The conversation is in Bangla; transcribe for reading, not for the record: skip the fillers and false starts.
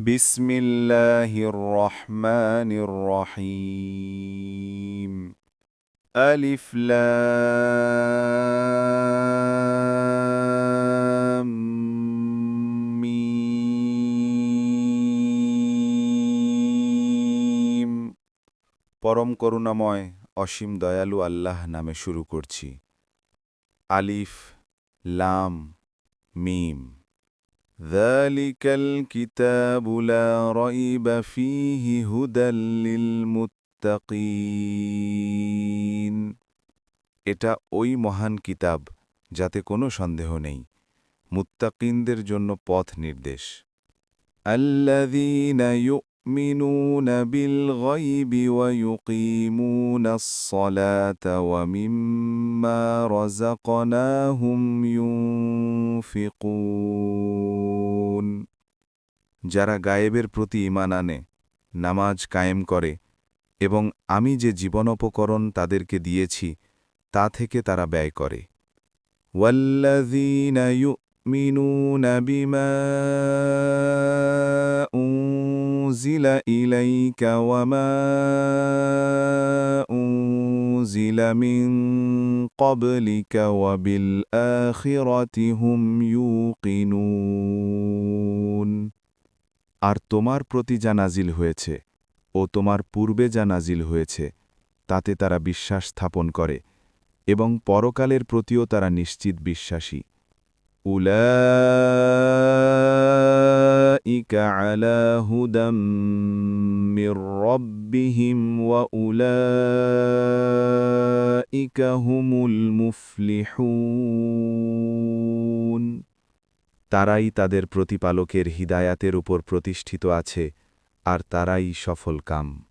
বিসমিল্লাহির রহমানির রহিম। আলিফ লাম মিম। পরম করুণাময় অসীম দয়ালু আল্লাহ নামে শুরু করছি। আলিফ লাম মিম। ذلك الكتاب لا ريب فيه هدى للمتقين। এটা ওই মহান কিতাব যাতে কোনো সন্দেহ নেই, মুত্তাকিনদের জন্য পথ নির্দেশ। الذين يؤمنون بالغيب ويقيمون الصلاة ومما رزقناهم ينفقون। যারা গায়েবের প্রতি ঈমান আনে, নামাজ কায়েম করে এবং আমি যে জীবনোপকরণ তাদেরকে দিয়েছি তা থেকে তারা ব্যয় করে। والذين يؤمنون بما أنزل إليك وما أنزل من قبلك وبالآخرة هم يوقنون। আর তোমার প্রতি যা নাজিল হয়েছে ও তোমার পূর্বে যা নাজিল হয়েছে তাতে তারা বিশ্বাস স্থাপন করে এবং পরকালের প্রতিও তারা নিশ্চিত বিশ্বাসী। উলাইকা আলা হুদাম মির রাব্বিহিম ওয়া উলাইকা হুমুল মুফলিহুন। তারাই তাদের প্রতিপালকের হিদায়াতের উপর প্রতিষ্ঠিত আছে আর তারাই সফলকাম।